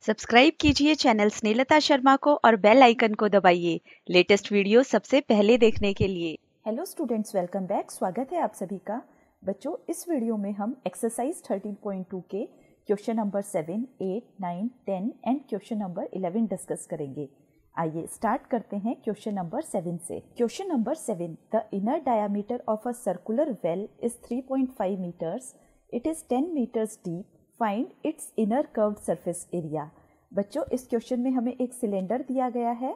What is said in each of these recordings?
Subscribe कीजिए channel Snehlata Sharma को और बेल आइकन को दबाइए लेटेस्ट वीडियो सबसे पहले देखने के लिए। Hello students, welcome back. स्वागत है आप सभी का। बच्चों, इस वीडियो में हम एक्सरसाइज 13.2 के question number 7, 8, 9, 10 and question number 11 discuss करेंगे। आइए स्टार्ट करते हैं क्वेश्चन नंबर 7 से। Question number 7, the inner diameter of a circular well is 3.5 metres, it is 10 metres deep, find its inner curved surface area. बच्चों, इस question में हमें एक सिलेंडर दिया गया है।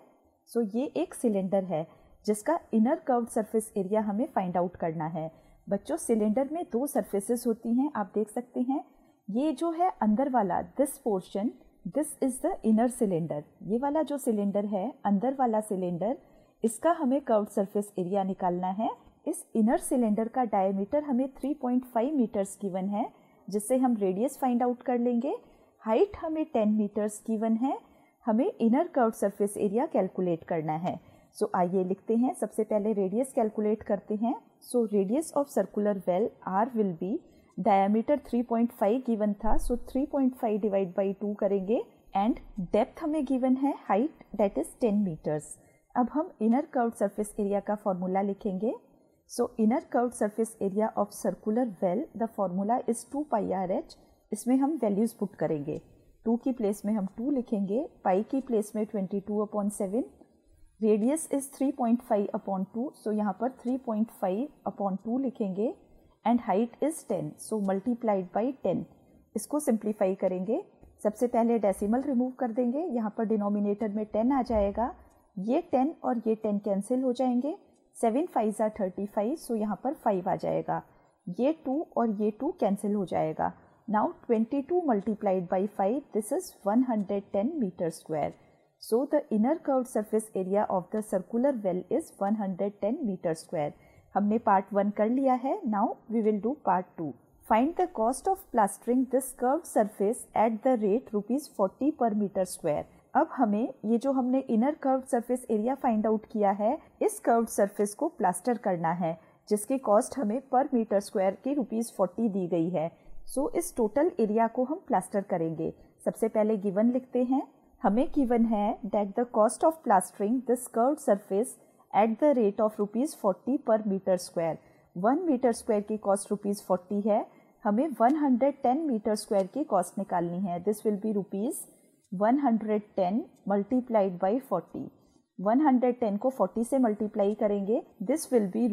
सो ये एक सिलेंडर है जिसका इनर कर्व्ड सरफेस एरिया हमें फाइंड आउट करना है। बच्चों, सिलेंडर में दो सरफेसेस होती हैं, आप देख सकते हैं। ये जो है अंदर वाला, this portion, this is the inner cylinder. ये वाला जो सिलेंडर है, अंदर वाला सिलेंडर, इसका हमें कर्व्ड सरफेस एरिया निकालना है। इस इनर सिलेंडर का डायमीटर हमें 3.5 मीटर्स गिवन है, जिससे हम रेडियस फाइंड आउट कर लेंगे। हाइट हमें 10 मीटर्स गिवन है। हमें inner curved surface area calculate करना है। सो आइए लिखते हैं। सबसे पहले रेडियस कैलकुलेट करते हैं। So radius of circular well are will be, diameter 3.5 given था, सो 3.5 डिवाइड बाई 2 करेंगे। एंड डेप्थ हमें गिवन है, हाइट दैट इज 10 मीटर्स। अब हम इनर कर्व्ड सरफेस एरिया का फॉर्मूला लिखेंगे। So inner curved surface area of circular well, the formula is 2πRH। इसमें हम वैल्यूज पुट करेंगे। 2 की प्लेस में हम 2 लिखेंगे, पाई की प्लेस में 22/7, रेडियस इज 3.5/2, सो यहाँ पर 3.5/2 लिखेंगे। And height is 10, so multiplied by 10। इसको सिंप्लीफाई करेंगे। सबसे पहले डेसिमल रिमूव कर देंगे। यहाँ पर डिनोमिनेटर में 10 आ जाएगा। ये 10 और ये 10 कैंसिल हो जाएंगे। 7 5 are 35, सो यहाँ पर 5 आ जाएगा। ये 2 और ये 2 कैंसिल हो जाएगा। Now 22 multiplied by 5, this is 110 meter square. So the inner curved surface area of the circular well is 110 meter square. हमने पार्ट 1 कर लिया है। Now we will do part 2. Find the cost of plastering this curved surface at the rate ₹40 per meter square. अब हमें ये जो हमने inner curved surface area find out किया है, इस कर्व्ड सरफेस को प्लास्टर करना है, जिसकी कॉस्ट हमें पर मीटर स्क्वायर की ₹40 दी गई है। सो इस टोटल एरिया को हम प्लास्टर करेंगे। सबसे पहले गिवन लिखते हैं। हमें गिवन है that the cost of plastering this curved surface at the rate of ₹40 पर मीटर स्क्वायर। 1 मीटर स्क्वायर की कॉस्ट ₹40 है। हमें 110 मीटर स्क्वायर की कॉस्ट निकालनी है। This will B ₹110 multiplied by 40। 110 को 40 से मल्टीप्लाई करेंगे, this will B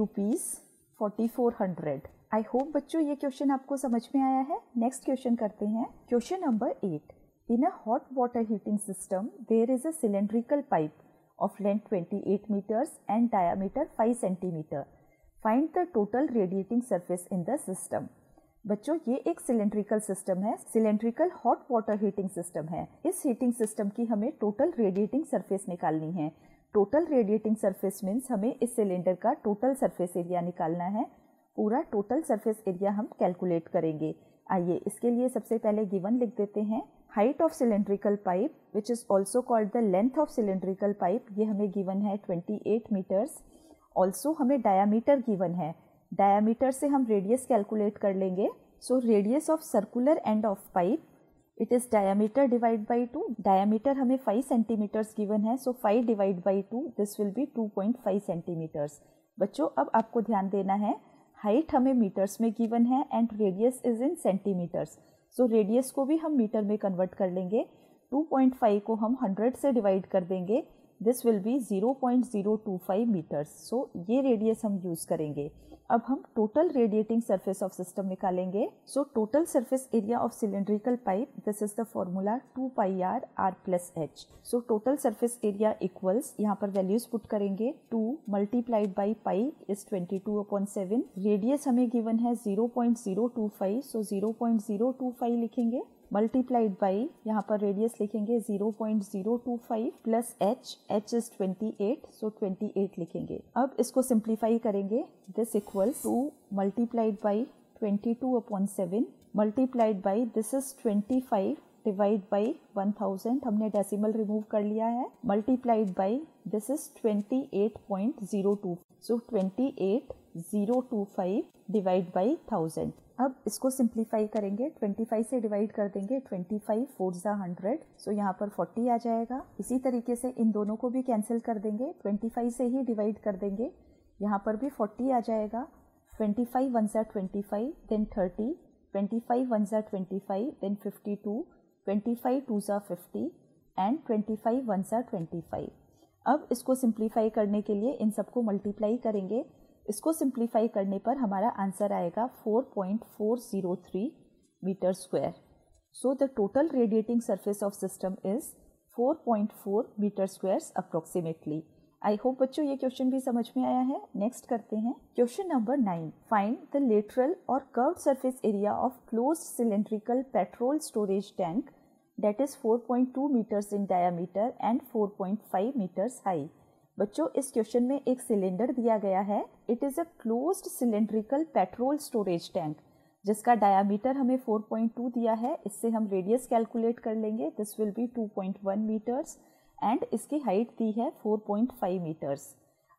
₹4400। I hope बच्चों ये क्वेश्चन आपको समझ में आया है। नेक्स्ट क्वेश्चन करते हैं। Question number 8, in a hot water heating system there is a cylindrical pipe of length 28 metres and diameter 5 centimetre. Find the total radiating surface in the system. बच्चों, ये एक सिलेंड्रिकल सिस्टम है, cylindrical hot water heating system है। इस heating system की हमें total radiating surface निकालनी है। टोटल रेडिएटिंग सरफेस मीन्स हमें इस सिलेंडर का टोटल सरफेस एरिया निकालना है। पूरा टोटल सरफेस एरिया हम कैलकुलेट करेंगे। आइए इसके लिए सबसे पहले गिवन लिख देते हैं। Height of cylindrical pipe which is also called the length of cylindrical pipe, ये हमें गिवन है 28 मीटर्स। ऑल्सो हमें डायामीटर गिवन है। डायामीटर से हम रेडियस कैलकुलेट कर लेंगे। So radius of circular end of pipe, it is diameter divide by 2। Diameter हमें 5 सेंटीमीटर्स गिवन है, so 5 divide by 2, this will be 2.5 centimetres. बच्चों, अब आपको ध्यान देना है, हाइट हमें मीटर्स में गिवन है and radius is in centimetres. So radius को भी हम मीटर में कन्वर्ट कर लेंगे। 2.5 को हम 100 से डिवाइड कर देंगे, this will be 0.025 metres. So ये रेडियस हम यूज करेंगे। अब हम total radiating surface of system निकालेंगे। So total surface area of cylindrical pipe, this is the formula 2πr/H। So total surface area equals, यहाँ पर वैल्यूज पुट करेंगे। 2 multiplied by pi is 22/7। Radius हमें गिवन है 0.025, सो 0.025 लिखेंगे। मल्टीप्लाइड बाई, यहाँ पर रेडियस लिखेंगे 0.025 प्लस h इज 28, सो 28 लिखेंगे। अब इसको सिंप्लीफाई करेंगे। This equals 2 multiplied by 22/7 multiplied by, this is 25 divide by 1000, हमने डेसिमल रिमूव कर लिया है। Multiplied by, this is 28.02, so 28025 divide by 1000। अब इसको सिंप्लीफाई करेंगे, 25 से डिवाइड कर देंगे, 25 4 ज़ा 100, सो यहाँ पर 40 आ जाएगा। इसी तरीके से इन दोनों को भी कैंसिल कर देंगे, 25 से ही डिवाइड कर देंगे, यहाँ पर भी 40 आ जाएगा। 25 1 ज़ा 25, देन 30, 25 1 ज़ा 25, देन 52, 25 2 ज़ा 50 एंड 25 1 ज़ा 25। अब इसको सिंप्लीफाई करने के लिए इन सबको मल्टीप्लाई करेंगे। इसको सिंप्लीफाई करने पर हमारा आंसर आएगा 4.403 metre square. So the total radiating surface of system is 4.4 metre squares approximately. I hope बच्चों ये क्वेश्चन भी समझ में आया है। नेक्स्ट करते हैं question number 9। Find the lateral और curved surface area of closed cylindrical petrol storage tank that is 4.2 meters in diameter and 4.5 meters high। बच्चों इस क्वेश्चन में एक सिलेंडर दिया गया है। It is a closed cylindrical petrol storage tank जिसका diameter हमें 4.2 दिया है। इससे हम रेडियस कैलकुलेट कर लेंगे, this will be 2.1 metres and इसकी हाइट दी है 4.5 मीटर्स।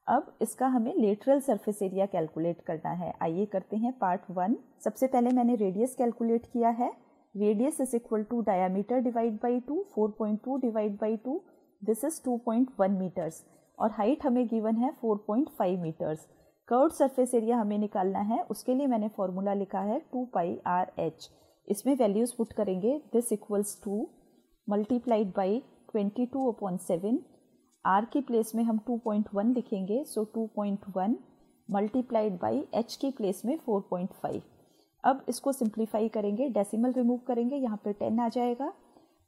अब इसका हमें लेटरल सरफेस एरिया कैलकुलेट करना है। आइए करते हैं पार्ट 1। सबसे पहले मैंने रेडियस कैलकुलेट किया है। Radius is equal to diameter divide by 2, 4.2 divide by 2, this is 2.1 metres और हाइट हमें गिवन है 4.5 मीटर्स। कर्व्ड सरफेस एरिया हमें निकालना है, उसके लिए मैंने फॉर्मूला लिखा है 2πr/h। इसमें वैल्यूज पुट करेंगे, this equals to multiplied by 22/7। r की प्लेस में हम 2.1 लिखेंगे, सो 2.1 मल्टीप्लाइड बाई h की प्लेस में 4.5। अब इसको सिंप्लीफाई करेंगे, डेसिमल रिमूव करेंगे, यहाँ पर 10 आ जाएगा।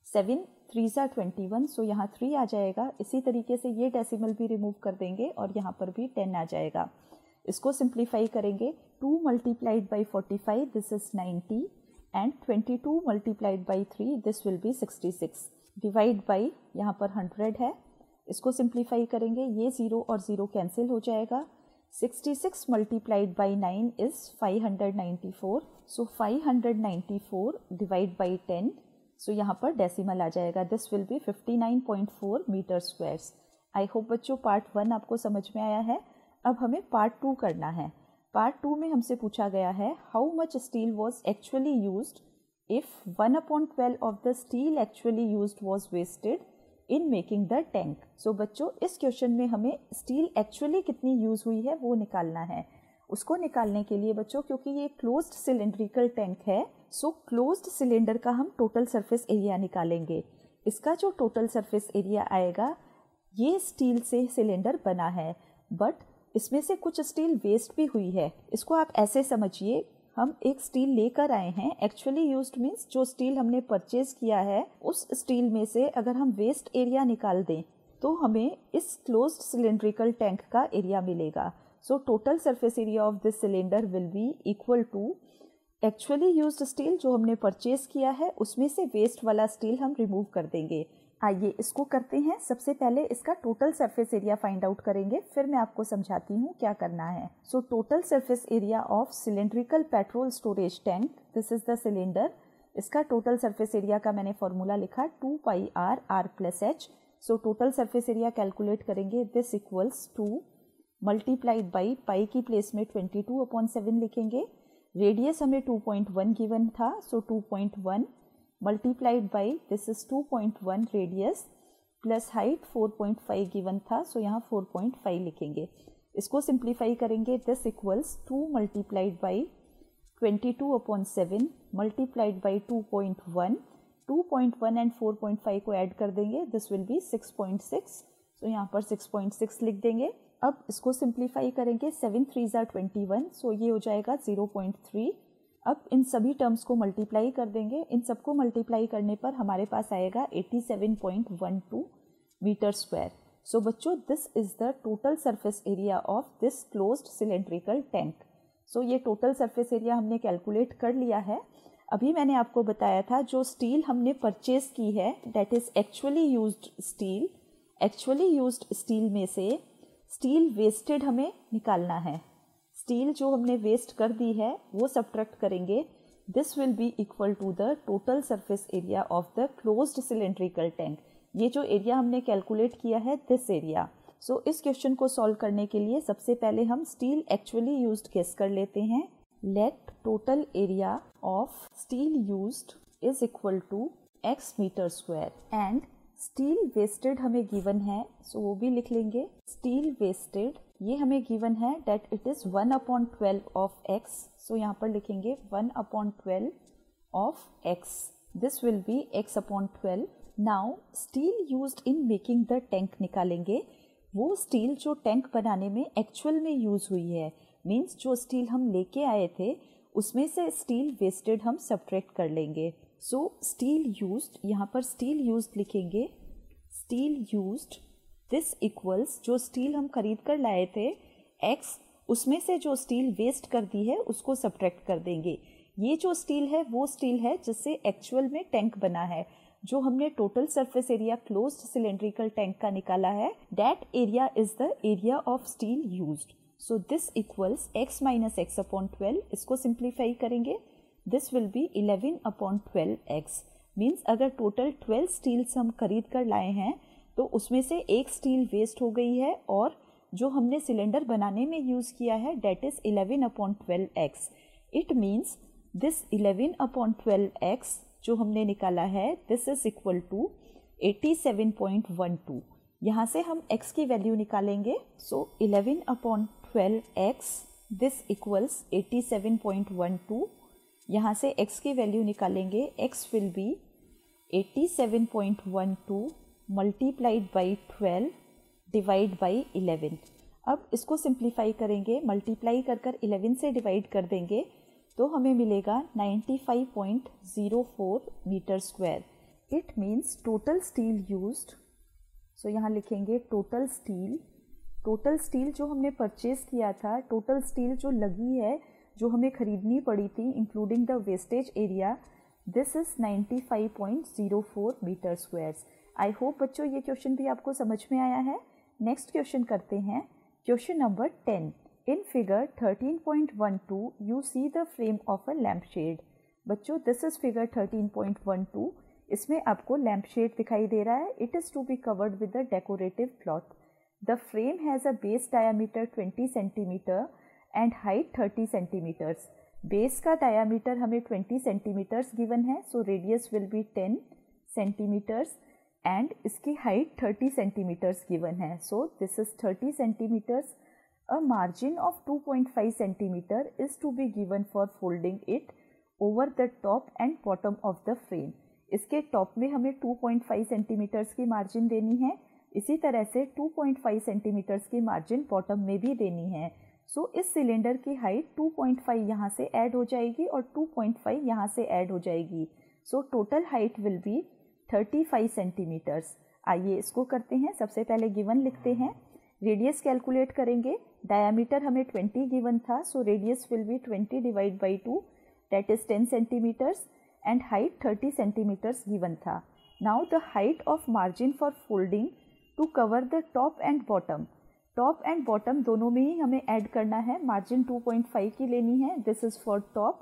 7 3 ज़ा 21, सो यहाँ 3 आ जाएगा। इसी तरीके से ये डेसिमल भी रिमूव कर देंगे और यहाँ पर भी 10 आ जाएगा। इसको सिंप्लीफाई करेंगे, 2 multiplied by 45, this is 90 and 22 multiplied by 3, this will B 66 divide by यहाँ पर 100 है। इसको सिंप्लीफाई करेंगे, ये 0 और 0 कैंसिल हो जाएगा। 66 multiplied by 9 is 594, so 594 divide by 10, so यहाँ पर डेसिमल आ जाएगा, this will be 59.4 metre squares. I hope बच्चों पार्ट 1 आपको समझ में आया है। अब हमें पार्ट 2 करना है। पार्ट 2 में हमसे पूछा गया है how much steel was actually used if 1/12 of the steel actually used was wasted in making the tank. So बच्चों इस क्वेश्चन में हमें स्टील एक्चुअली कितनी यूज हुई है वो निकालना है। उसको निकालने के लिए बच्चों, क्योंकि ये क्लोज्ड सिलेंड्रिकल टैंक है, सो क्लोज्ड सिलेंडर का हम टोटल सरफेस एरिया निकालेंगे। इसका जो टोटल सरफेस एरिया आएगा, ये स्टील से सिलेंडर बना है, बट इसमें से कुछ स्टील वेस्ट भी हुई है। इसको आप ऐसे समझिए, हम एक स्टील लेकर आए हैं, एक्चुअली यूज्ड मीन्स जो स्टील हमने परचेज किया है उस स्टील में से अगर हम वेस्ट एरिया निकाल दें तो हमें इस क्लोज्ड सिलेंड्रिकल टैंक का एरिया मिलेगा। So total surface area of this cylinder will be equal to actually used steel जो हमने परचेज किया है, उसमें से वेस्ट वाला स्टील हम रिमूव कर देंगे। आइए इसको करते हैं। सबसे पहले इसका total surface area find out करेंगे, फिर मैं आपको समझाती हूँ क्या करना है। So total surface area of cylindrical petrol storage tank, this is the cylinder. इसका टोटल सरफेस एरिया का मैंने फॉर्मूला लिखा 2πr/h। So total surface area calculate करेंगे, this equals to multiplied by pi की प्लेस में 22/7 लिखेंगे। रेडियस हमें 2.1 given था, सो 2.1 multiplied by this is 2.1 radius plus height 4.5 given था, सो यहाँ 4.5 लिखेंगे। इसको सिंप्लीफाई करेंगे, this equals 2 multiplied by 22/7 multiplied by 2.1, 2.1 and 4.5 को ऐड कर देंगे, दिस विल बी 6.6, सो यहाँ पर 6.6 लिख देंगे। अब इसको सिंप्लीफाई करेंगे, 7 3 ज़ा 21, सो ये हो जाएगा 0.3। अब इन सभी टर्म्स को मल्टीप्लाई कर देंगे। इन सबको मल्टीप्लाई करने पर हमारे पास आएगा 87.12 मीटर स्क्वायर। सो बच्चों this is the total surface area of this closed cylindrical tank. So ये टोटल सरफेस एरिया हमने कैलकुलेट कर लिया है। अभी मैंने आपको बताया था जो स्टील हमने परचेज की है, that is actually used steel. Actually used steel में से स्टील वेस्टेड हमें निकालना है। स्टील जो हमने वेस्ट कर दी है वो सब्ट्रैक्ट करेंगे, this will be equal to the total surface area of the closed cylindrical tank. ये जो एरिया हमने कैलकुलेट किया है, दिस एरिया। सो इस क्वेश्चन को सॉल्व करने के लिए सबसे पहले हम स्टील एक्चुअली यूज्ड गेस कर लेते हैं। let total area of steel used is equal to x metre square and steel wasted हमें गिवन है, सो वो भी लिख लेंगे। स्टील वेस्टेड ये हमें गिवन है that it is 1/12 of x, so यहाँ पर लिखेंगे 1/12 of x, this will be x/12। Now steel used in making the tank निकालेंगे, वो स्टील जो टैंक बनाने में एक्चुअल में यूज हुई है, मीन्स जो स्टील हम लेके आए थे उसमें से स्टील वेस्टेड हम सब्ट्रैक्ट कर लेंगे। सो स्टील यूज्ड, यहाँ पर स्टील यूज्ड लिखेंगे, स्टील यूज्ड दिस इक्वल्स जो स्टील हम खरीद कर लाए थे x, उसमें से जो स्टील वेस्ट कर दी है उसको सब्ट्रैक्ट कर देंगे। ये जो स्टील है वो स्टील है जिससे एक्चुअल में टैंक बना है, जो हमने total surface area closed cylindrical tank का निकाला है, that area is the area of steel used. So this equals x minus x/12, इसको सिंप्लीफाई करेंगे, this will B 11/12x। Means अगर टोटल 12 स्टील्स हम खरीद कर लाए हैं तो उसमें से एक स्टील वेस्ट हो गई है और जो हमने सिलेंडर बनाने में यूज किया है that is 11/12x। It means this 11/12x जो हमने निकाला है दिस इज इक्वल टू 87.12। यहाँ से हम x की वैल्यू निकालेंगे, सो 11/12x दिस इक्वल्स 87.12। यहाँ से x की वैल्यू निकालेंगे, x will be 87.12 multiplied by 12 divide by 11। अब इसको सिंप्लीफाई करेंगे, मल्टीप्लाई कर 11 से डिवाइड कर देंगे तो हमें मिलेगा 95.04 metre square. It means total steel used, so यहाँ लिखेंगे टोटल स्टील जो हमने परचेज किया था, टोटल स्टील जो लगी है जो हमें खरीदनी पड़ी थी including the wastage area, this is 95.04 metre squares. I hope बच्चों ये क्वेश्चन भी आपको समझ में आया है। नेक्स्ट क्वेश्चन करते हैं, question number 10। In figure 13.12 you see the frame of a lamp shade. बच्चों दिस इज फिगर 13.12, इसमें आपको लैम्प शेड दिखाई दे रहा है। It is to be covered with the decorative cloth. The frame has a base diameter 20 centimetre and height 30 centimetres. Base का diameter हमें 20 centimetres given है, so radius will be 10 centimetres and इसकी height 30 centimetres given है, so this is 30 centimetres. A margin of 2.5 centimetre is to be given for folding it over the top and bottom of the frame. इसके top में हमें 2.5 centimetres की margin देनी है, इसी तरह से 2.5 सेंटीमीटर्स की मार्जिन बॉटम में भी देनी है। सो इस सिलेंडर की हाइट 2.5 यहाँ से ऐड हो जाएगी और 2.5 यहाँ से ऐड हो जाएगी, so total height will be 35 centimetres. आइए इसको करते हैं, सबसे पहले गिवन लिखते हैं, रेडियस कैलकुलेट करेंगे। डायामीटर हमें 20 गिवन था, so radius will be 20 divide by 2 that is 10 centimetres and height 30 centimetres given था। Now the height of margin for folding to cover the top and bottom. Top and bottom दोनों में ही हमें add करना है, margin 2.5 की लेनी है, this is for top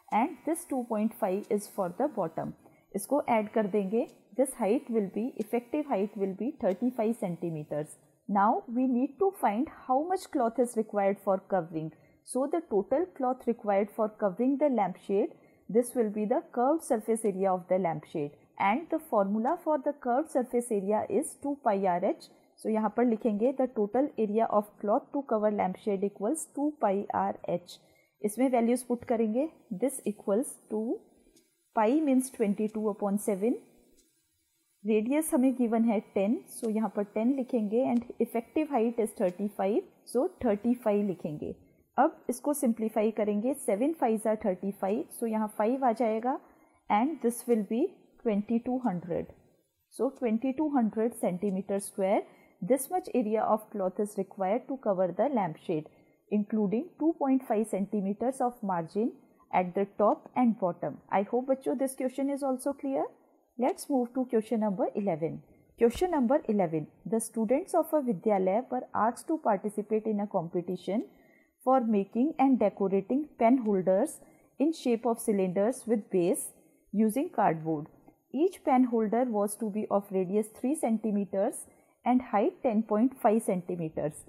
and this 2.5 is for the bottom. इसको ऐड कर देंगे, this height will be, effective height will be 35 centimetres. Now we need to find how much cloth is required for covering, so the total cloth required for covering the lamp shade, this will be the curved surface area of the lampshade and the formula for the curved surface area is 2 pi RH. So यहाँ पर लिखेंगे the total area of cloth to cover lampshade equals 2 pi RH. इसमें values put करेंगे, this equals to pi means 22/7, radius हमें given है 10, so यहाँ पर 10 लिखेंगे and effective height is 35, so 35 लिखेंगे। अब इसको सिंप्लीफाई करेंगे, 7 5 are 35, सो यहाँ 5 आ जाएगा and this will be 2200, so 2200 centimetre square. This much area of cloth is required to cover the lamp shade including 2.5 centimetres of margin at the top and bottom. I hope बच्चों this question is also clear. Let's move to question number 11. Question number 11. The students of a Vidyalaya were asked to participate in a competition for making and decorating pen holders in shape of cylinders with base using cardboard. Each pen holder was to be of radius 3 centimeters and height 10.5 centimeters.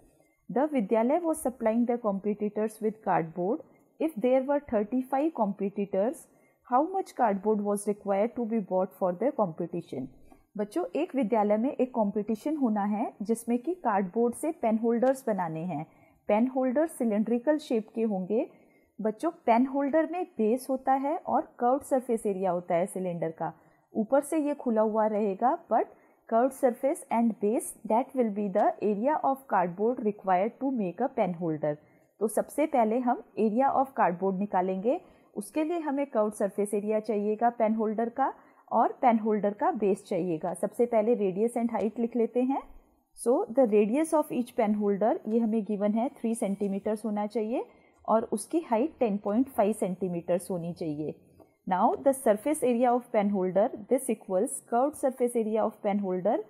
The Vidyalaya was supplying the competitors with cardboard if there were 35 competitors, how much cardboard was required to be bought for the competition? बच्चों, एक विद्यालय में एक competition होना है जिसमें कि cardboard से पेन होल्डर्स बनाने हैं। पेन होल्डर सिलेंड्रिकल शेप के होंगे। बच्चों, पेन होल्डर में बेस होता है और कर्व्ड सरफेस एरिया होता है सिलेंडर का। ऊपर से ये खुला हुआ रहेगा, but curved surface and base, that will be the area of cardboard required to make a pen holder. तो सबसे पहले हम एरिया ऑफ कार्डबोर्ड निकालेंगे। उसके लिए हमें कर्व्ड सरफेस एरिया चाहिएगा पेन होल्डर का, और पेन होल्डर का बेस चाहिएगा। सबसे पहले रेडियस एंड हाइट लिख लेते हैं। So the radius of each pen holder, ये हमें गिवन है 3 सेंटीमीटर्स होना चाहिए, और उसकी हाइट 10.5 सेंटीमीटर्स होनी चाहिए। Now the surface area of pen holder, this equals curved surface area of pen holder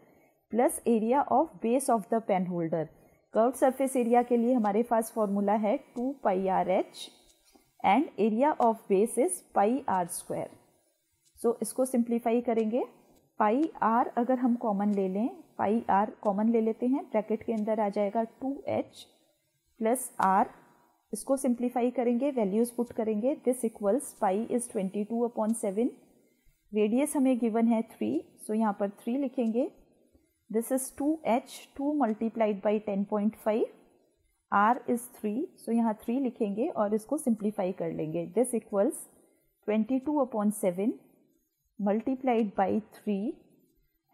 plus area of base of the pen holder. Curved surface area के लिए हमारे पास फॉर्मूला है 2 pi r/h and area of base is pi r square. So इसको simplify करेंगे। पाई r अगर हम common ले लें, पाई r कॉमन ले लेते हैं, ब्रैकेट के अंदर आ जाएगा 2h प्लस r। इसको सिंप्लीफाई करेंगे, वैल्यूज पुट करेंगे। This equals pi is 22/7। Radius हमें गिवन है 3, सो यहाँ पर 3 लिखेंगे। This is 2h, 2 multiplied by 10.5, r is 3, सो यहाँ 3 लिखेंगे और इसको सिंप्लीफाई कर लेंगे। This equals 22/7 multiplied by 3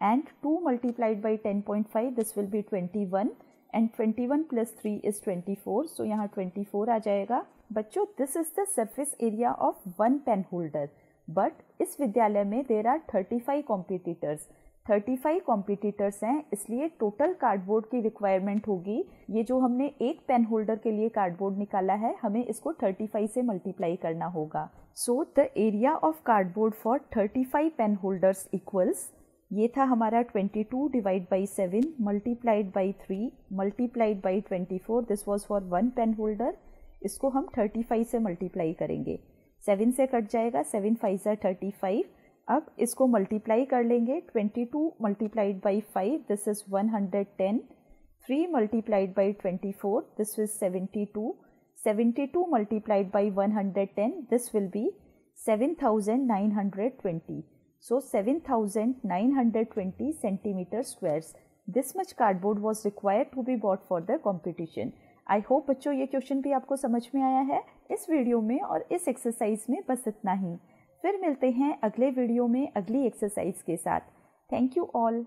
and 2 multiplied by 10.5, this will be 21, and 21 plus 3 is 24, so यहाँ 24 आ जाएगा। बच्चों, this is the surface area of one pen holder, but इस विद्यालय में there are 35 competitors। 35 कॉम्पिटिटर्स हैं, इसलिए टोटल कार्डबोर्ड की रिक्वायरमेंट होगी। ये जो हमने एक पेन होल्डर के लिए कार्डबोर्ड निकाला है, हमें इसको 35 से मल्टीप्लाई करना होगा। So the area of cardboard for 35 pen holders equals, ये था हमारा 22 divide by 7 multiplied by 3 multiplied by 24। This was for one pen holder. इसको हम 35 से मल्टीप्लाई करेंगे। 7 से कट जाएगा, 7 5 35। अब इसको मल्टीप्लाई कर लेंगे। 22 multiplied by 5, this is 110। 3 multiplied by 24, this is 72। 72 multiplied by 110, this will B 7920। So 7920 centimeter squares. This much cardboard was required to be bought for the competition. I hope बच्चों ये question भी आपको समझ में आया है इस वीडियो में, और इस एक्सरसाइज में बस इतना ही। फिर मिलते हैं अगले वीडियो में अगली एक्सरसाइज के साथ। Thank you all.